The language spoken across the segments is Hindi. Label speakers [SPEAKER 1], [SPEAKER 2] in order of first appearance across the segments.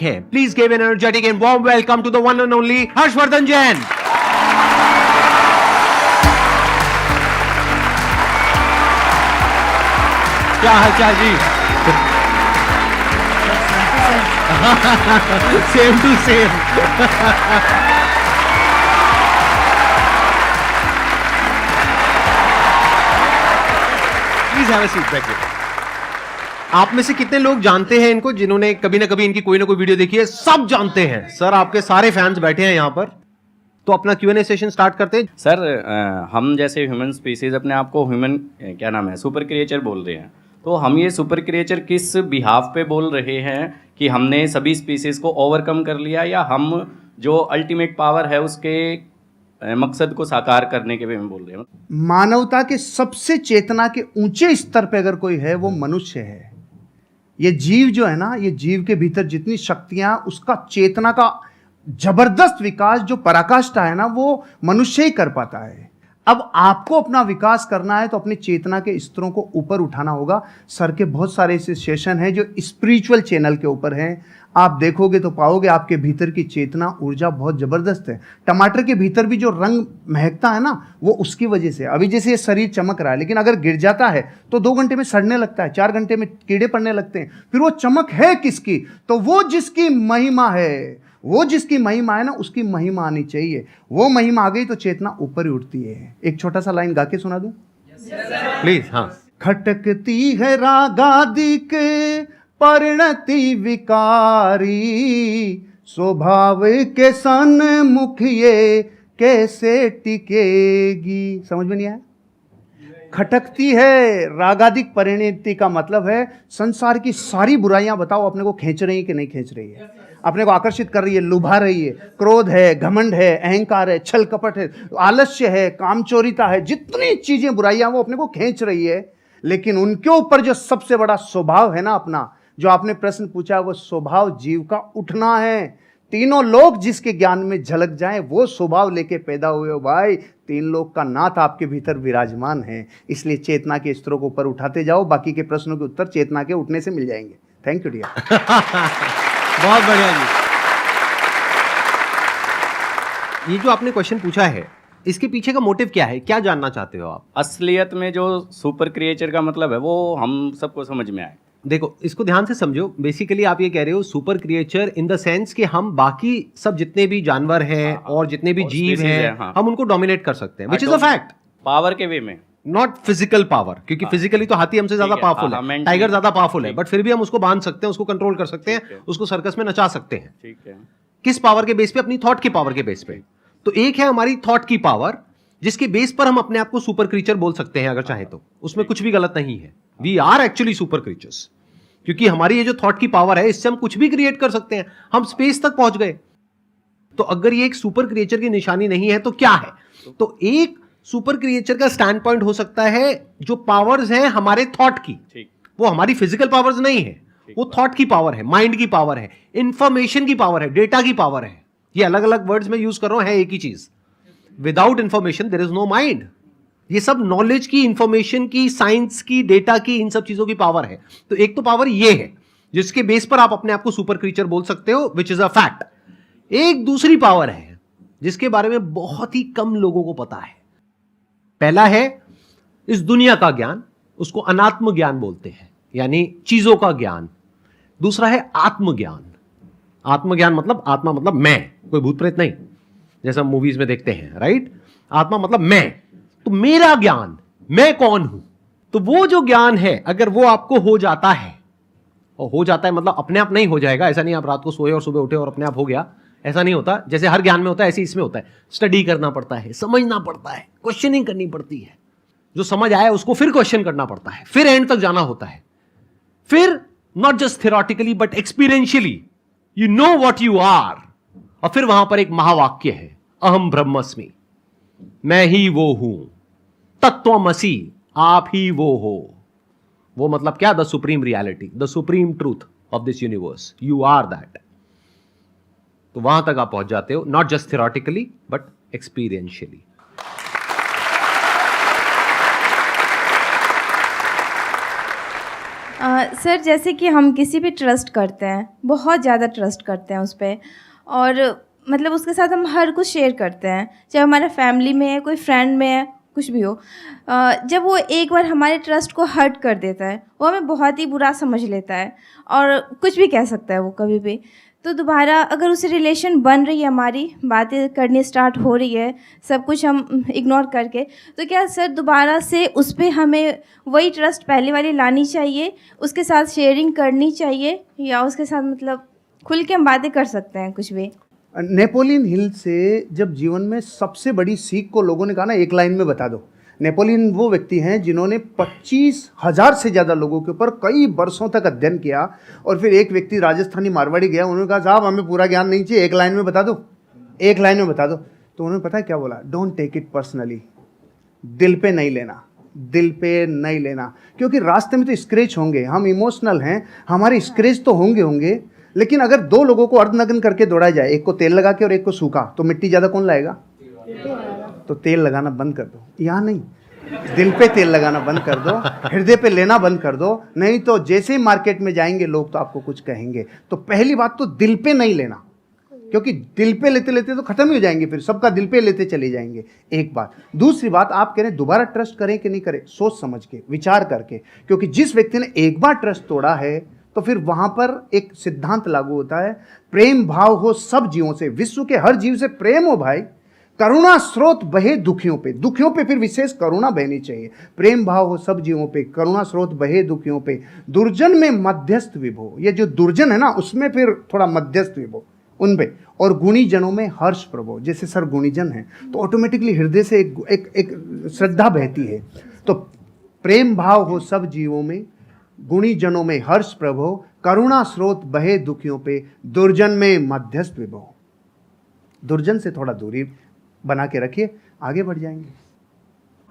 [SPEAKER 1] है। Please give an energetic and warm welcome to the one and only Harshvardhan Jain. क्या हालचाल जी? Same to same. Please have a seat back here. आप में से कितने लोग जानते हैं इनको, जिन्होंने कभी ना कभी इनकी कोई ना कोई वीडियो देखी है? सब जानते हैं सर, आपके सारे फैंस बैठे हैं यहां पर। तो अपना Q&A सेशन स्टार्ट करते हैं।
[SPEAKER 2] सर हम जैसे ह्यूमन स्पीसीज अपने आप को ह्यूमन क्या नाम है सुपर क्रिएचर बोल रहे हैं, तो हम ये सुपर क्रिएचर किस बिहाफ पे बोल रहे हैं कि हमने सभी स्पीसीज को ओवरकम कर लिया, या हम जो अल्टीमेट पावर है उसके मकसद को साकार करने के वे में बोल रहे हैं?
[SPEAKER 3] मानवता के सबसे चेतना के ऊंचे स्तर पे अगर कोई है वो मनुष्य है। ये जीव जो है ना, ये जीव के भीतर जितनी शक्तियां, उसका चेतना का जबरदस्त विकास जो पराकाष्ठा है ना, वो मनुष्य ही कर पाता है। अब आपको अपना विकास करना है तो अपनी चेतना के स्तरों को ऊपर उठाना होगा। सर के बहुत सारे ऐसे सेशन हैं जो स्पिरिचुअल चैनल के ऊपर हैं, आप देखोगे तो पाओगे आपके भीतर की चेतना ऊर्जा बहुत जबरदस्त है। टमाटर के भीतर भी जो रंग महकता है ना, वो उसकी वजह से। अभी जैसे ये शरीर चमक रहा है, लेकिन अगर गिर जाता है तो 2 घंटे में सड़ने लगता है, 4 घंटे में कीड़े पड़ने लगते हैं। फिर वो चमक है किसकी? तो वो जिसकी महिमा है, वो जिसकी महिमा है ना, उसकी महिमा आनी चाहिए। वो महिमा आ गई तो चेतना ऊपर ही उठती है। एक छोटा सा लाइन गा के सुना दूं
[SPEAKER 1] प्लीज। हाँ।
[SPEAKER 3] खटकती है रागादि के परिणति विकारी, स्वभाव के सन्मुख ये कैसे टिकेगी। समझ में नहीं आया? खटकती है रागादिक परिणति का मतलब है संसार की सारी बुराइयां बताओ अपने को खींच रही है कि नहीं खींच रही है, अपने को आकर्षित कर रही है, लुभा रही है। क्रोध है, घमंड है, अहंकार है, छल कपट है, आलस्य है, कामचोरिता है, जितनी चीजें बुराइयां वो अपने को खींच रही है। लेकिन उनके ऊपर जो सबसे बड़ा स्वभाव है ना अपना, जो आपने प्रश्न पूछा, वो स्वभाव जीव का उठना है। तीनों लोग जिसके ज्ञान में झलक जाएं, वो स्वभाव लेके पैदा हुए हो भाई। 3 लोग का नाथ आपके भीतर विराजमान है। इसलिए चेतना के स्तरों को ऊपर उठाते जाओ, बाकी के प्रश्नों के उत्तर चेतना के उठने से मिल जाएंगे। Thank you dear.
[SPEAKER 1] बहुत बढ़िया जी। ये जो आपने क्वेश्चन पूछा है, इसके पीछे का मोटिव क्या है? क्या जानना चाहते हो आप?
[SPEAKER 2] असलियत में जो सुपर क्रिएचर का मतलब है वो हम सबको समझ में आए।
[SPEAKER 1] देखो, इसको ध्यान से समझो। बेसिकली आप ये कह रहे हो super creature in the sense कि हम बाकी सब जितने भी जानवर हैं और जितने भी जीव हैं, हम उनको डोमिनेट कर सकते हैं, which is a fact.
[SPEAKER 2] Power के वे में,
[SPEAKER 1] नॉट फिजिकल पावर, क्योंकि फिजिकली तो हाथी हमसे ज्यादा पावरफुल है, टाइगर ज्यादा पावरफुल है, बट फिर भी हम उसको बांध सकते हैं, उसको कंट्रोल कर सकते हैं, उसको सर्कस में नचा सकते हैं।
[SPEAKER 2] ठीक है।
[SPEAKER 1] किस पावर के बेस पे? अपनी थॉट की पावर के बेस पे। तो एक है हमारी थॉट की पावर, जिसके बेस पर हम अपने आप को सुपर क्रीचर बोल सकते हैं अगर चाहे तो। उसमें कुछ भी गलत नहीं है। We are actually super creatures, क्योंकि हमारी ये जो थॉट की पावर है, इससे हम कुछ भी क्रिएट कर सकते हैं। हम स्पेस तक पहुंच गए। तो अगर ये एक सुपर क्रिएचर की निशानी नहीं है तो क्या है? तो एक सुपर क्रिएचर का स्टैंड पॉइंट हो सकता है जो पावर्स हैं हमारे थॉट की, वो हमारी फिजिकल पावर्स नहीं है, वो थॉट की पावर है, माइंड की पावर है, इंफॉर्मेशन की पावर है, डेटा की पावर है। ये अलग अलग वर्ड्स में यूज कर रहा हूं, है एक ही चीज। Without information there is no mind. ये सब नॉलेज की, इंफॉर्मेशन की, साइंस की, डेटा की, इन सब चीजों की पावर है। तो एक तो पावर ये है जिसके बेस पर आप अपने आप को सुपर क्रीचर बोल सकते हो, विच इज अ फैक्ट। एक दूसरी पावर है जिसके बारे में बहुत ही कम लोगों को पता है। पहला है इस दुनिया का ज्ञान, उसको अनात्म ज्ञान बोलते हैं, यानी चीजों का ज्ञान। दूसरा है आत्मज्ञान। आत्मज्ञान मतलब, आत्मा मतलब मैं, कोई भूत प्रेत नहीं, जैसा मूवीज में देखते हैं, राइट? आत्मा मतलब मैं, तो मेरा ज्ञान, मैं कौन हूं। तो वो जो ज्ञान है, अगर वो आपको हो जाता है, और हो जाता है मतलब अपने आप नहीं हो जाएगा, ऐसा नहीं आप रात को सोए और सुबह उठे और अपने आप हो गया, ऐसा नहीं होता। जैसे हर ज्ञान में होता है, ऐसे इसमें होता है। स्टडी करना पड़ता है, समझना पड़ता है, क्वेश्चनिंग करनी पड़ती है। जो समझ आया उसको फिर क्वेश्चन करना पड़ता है, फिर एंड तक जाना होता है। फिर not just theoretically but experientially you know what you are. और फिर वहां पर एक महावाक्य है, अहम ब्रह्मस्मि, मैं ही वो हूं, तत्वमसि, आप ही वो हो। वो मतलब क्या? The supreme reality, the supreme truth of this universe, you are that. तो वहां तक आप पहुंच जाते हो, not just theoretically but experientially.
[SPEAKER 4] Sir जैसे कि हम किसी पे ट्रस्ट करते हैं, बहुत ज़्यादा ट्रस्ट करते हैं उस पर, और मतलब उसके साथ हम हर कुछ शेयर करते हैं, चाहे हमारा फैमिली में है, कोई फ्रेंड में है, कुछ भी हो। जब वो एक बार हमारे ट्रस्ट को हर्ट कर देता है, वो हमें बहुत ही बुरा समझ लेता है और कुछ भी कह सकता है वो कभी भी। तो दोबारा अगर उससे रिलेशन बन रही है, हमारी बातें करनी स्टार्ट हो रही है, सब कुछ हम इग्नोर करके, तो क्या सर दोबारा से उस पर हमें वही ट्रस्ट पहले वाली लानी चाहिए, उसके साथ शेयरिंग करनी चाहिए, या उसके साथ मतलब खुल के हम बातें कर सकते हैं कुछ भी?
[SPEAKER 3] नेपोलियन हिल से जब जीवन में सबसे बड़ी सीख को लोगों ने कहा ना, एक लाइन में बता दो। नेपोलियन वो व्यक्ति हैं जिन्होंने 25,000 से ज़्यादा लोगों के ऊपर कई वर्षों तक अध्ययन किया, और फिर एक व्यक्ति राजस्थानी मारवाड़ी गया, उन्होंने कहा साहब हमें पूरा ज्ञान नहीं चाहिए, एक लाइन में बता दो, एक लाइन में बता दो। तो उन्होंने पता है क्या बोला? डोंट टेक इट पर्सनली, दिल पे नहीं लेना, दिल पे नहीं लेना, क्योंकि रास्ते में तो स्क्रैच होंगे, हम इमोशनल हैं, हमारे स्क्रैच तो होंगे, लेकिन अगर दो लोगों को अर्धनग्न करके दौड़ा जाए, एक को तेल लगा के और एक को सूखा, तो मिट्टी ज़्यादा कौन लाएगा? तो तेल लगाना बंद कर दो, यहाँ नहीं, दिल पे तेल लगाना बंद कर दो, हृदय पे लेना बंद कर दो, नहीं तो जैसे ही मार्केट में जाएंगे लोग तो आपको कुछ कहेंगे। तो पहली बात तो दिल पे नहीं लेना, क्योंकि दिल पे लेते लेते तो खत्म ही हो जाएंगे, फिर सबका दिल पे लेते चले जाएंगे, एक बात। दूसरी बात, आप कह रहे हैं दोबारा ट्रस्ट करें कि नहीं करें, सोच समझ के, विचार करके, क्योंकि जिस व्यक्ति ने एक बार ट्रस्ट तोड़ा है तो फिर वहां पर एक सिद्धांत लागू होता है, प्रेम भाव हो सब जीवों से, विश्व के हर जीव से प्रेम हो भाई, करुणा स्रोत बहे दुखियों पे, दुखियों पे फिर विशेष करुणा बहनी चाहिए, प्रेम भाव हो सब जीवों पे, करुणा स्रोत बहे दुखियों पे, दुर्जन में मध्यस्थ विभो, ये जो दुर्जन है ना उसमें फिर थोड़ा मध्यस्थ विभो उन पे, और गुणी जनों में हर्ष प्रभो, जैसे सर गुणीजन है तो ऑटोमेटिकली हृदय से एक श्रद्धा बहती है। तो प्रेम भाव हो सब जीवों में, गुणी जनों में हर्ष प्रभो, करुणा स्रोत बहे दुखियों पे, दुर्जन में मध्यस्थ विभो। दुर्जन से थोड़ा दूरी बना के रखिए, आगे बढ़ जाएंगे।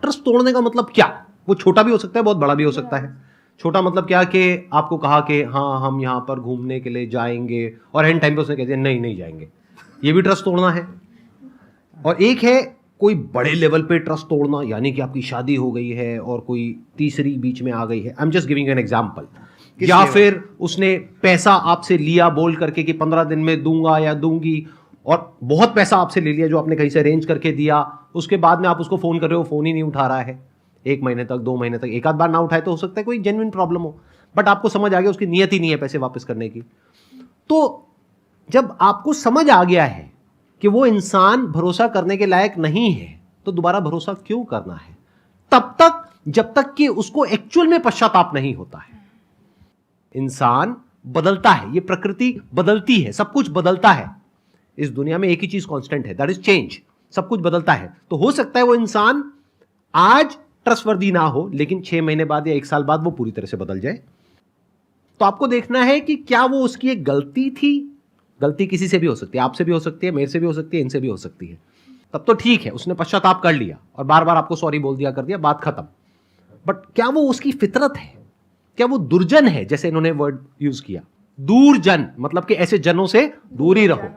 [SPEAKER 1] ट्रस्ट तोड़ने का मतलब क्या? वो छोटा भी हो सकता है, बहुत बड़ा भी हो सकता है। छोटा मतलब क्या कि आपको कहा कि हाँ हम यहाँ पर घूमने के लिए जाएंगे, और एंड टाइम पे उसने कह दिया नहीं जाएंगे, ये भी ट्रस्ट तोड़ना है। और एक है कोई बड़े लेवल पे ट्रस्ट तोड़ना, यानी कि आपकी शादी हो गई है और कोई तीसरी बीच में आ गई है, I am just giving an example, या फिर उसने पैसा आपसे लिया बोल करके कि 15 दिन में दूंगा या दूंगी, और बहुत पैसा आपसे ले लिया जो आपने कहीं से अरेंज करके दिया, उसके बाद में आप उसको फोन कर रहे हो, फोन ही नहीं उठा रहा है 1 महीने तक, 2 महीने तक, एक आध बार ना उठाए तो हो सकता है कोई जेन्युइन प्रॉब्लम हो, बट आपको समझ आ गया उसकी नीयत ही नहीं है पैसे वापस करने की। तो जब आपको समझ आ गया है कि वो इंसान भरोसा करने के लायक नहीं है, तो दोबारा भरोसा क्यों करना है? तब तक जब तक कि उसको एक्चुअल में पश्चाताप नहीं होता है। इंसान बदलता है, ये प्रकृति बदलती है, सब कुछ बदलता है, इस दुनिया में एक ही चीज कांस्टेंट है, दैट इज चेंज, सब कुछ बदलता है। तो हो सकता है वो इंसान आज ट्रस्टवर्दी ना हो, लेकिन 6 महीने बाद या 1 साल बाद वो पूरी तरह से बदल जाए। तो आपको देखना है कि क्या वो उसकी एक गलती थी, गलती किसी से भी हो सकती है, आपसे भी हो सकती है, मेरे से भी हो सकती है, इनसे भी हो सकती है, तब तो ठीक है, उसने पश्चाताप कर लिया और बार बार आपको सॉरी बोल दिया, कर दिया, बात खत्म। बट क्या वो उसकी फितरत है? क्या वो दुर्जन है? जैसे इन्होंने वर्ड यूज किया दूरजन, मतलब कि ऐसे जनों से दूरी रहो,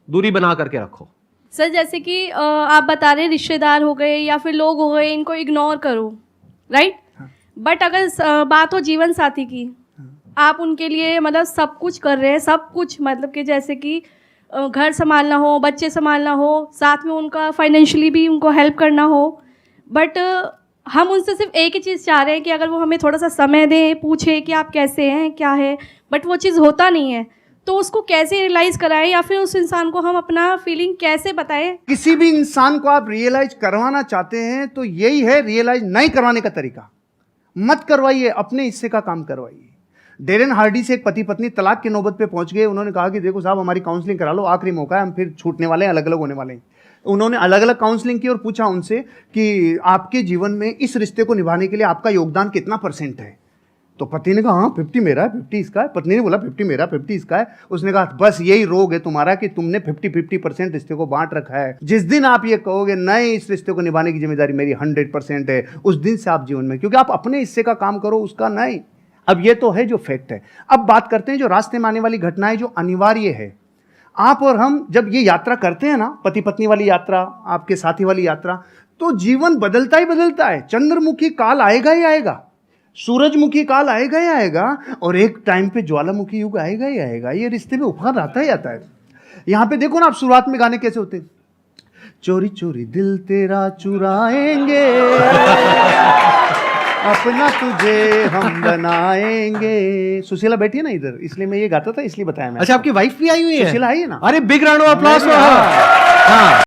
[SPEAKER 1] दूरी बना करके रखो।
[SPEAKER 5] सर जैसे कि आप बता रहे रिश्तेदार हो गए या फिर लोग हो गए, इनको इग्नोर करो, राइट? बट अगर बात हो जीवन साथी की, आप उनके लिए मतलब सब कुछ कर रहे हैं, सब कुछ मतलब कि जैसे कि घर संभालना हो, बच्चे संभालना हो, साथ में उनका फाइनेंशियली भी उनको हेल्प करना हो, बट हम उनसे सिर्फ एक ही चीज़ चाह रहे हैं कि अगर वो हमें थोड़ा सा समय दें, पूछे कि आप कैसे हैं, क्या है, बट वो चीज़ होता नहीं है। तो उसको कैसे रियलाइज़ कराएं, या फिर उस इंसान को हम अपना फीलिंग कैसे बताएं?
[SPEAKER 3] किसी भी इंसान को आप रियलाइज करवाना चाहते हैं तो यही है रियलाइज नहीं करवाने का तरीका। मत करवाइए, अपने हिस्से का काम करवाइए। डेरेन हार्डी से एक पति पत्नी तलाक की नौबत पे पहुंच गए। उन्होंने कहा कि देखो साहब हमारी काउंसलिंग करा लो, आखिरी मौका है, हम फिर छूटने वाले हैं, अलग अलग होने वाले हैं। उन्होंने अलग अलग काउंसलिंग की और पूछा उनसे कि आपके जीवन में इस रिश्ते को निभाने के लिए आपका योगदान कितना % है। तो पति ने कहा हाँ 50 मेरा है, 50 इसका है। पत्नी ने बोला 50 मेरा, 50 इसका है। उसने कहा बस यही रोग है तुम्हारा कि तुमने 50-50% रिश्ते को बांट रखा है। जिस दिन आप ये कहोगे नहीं इस रिश्ते को निभाने की जिम्मेदारी मेरी 100% है, उस दिन से आप जीवन में, क्योंकि आप अपने हिस्से का काम करो, उसका नहीं। अब ये तो है जो फैक्ट है। अब बात करते हैं जो रास्ते में आने वाली घटनाएं जो अनिवार्य है। आप और हम जब ये यात्रा करते हैं ना, पति पत्नी वाली यात्रा, आपके साथी वाली यात्रा, तो जीवन बदलता ही बदलता है। चंद्रमुखी काल आएगा ही आएगा। सूरजमुखी काल आएगा ही आएगा, और एक टाइम पे ज्वालामुखी युग आएगा ही आएगा। ये रिश्ते में उफान आता ही आता है। यहाँ पे देखो ना आप, शुरुआत में गाने कैसे होते हैं, चोरी चोरी दिल तेरा चुराएंगे, अपना तुझे हम बनाएंगे। सुशीला बैठी है ना इधर, इसलिए मैं ये गाता था, इसलिए बताया मैं।
[SPEAKER 1] अच्छा, आपकी वाइफ भी आई हुई है?
[SPEAKER 3] सुशीला आई है ना।
[SPEAKER 1] अरे बिग राउंड ऑफ अप्लॉज। हाँ।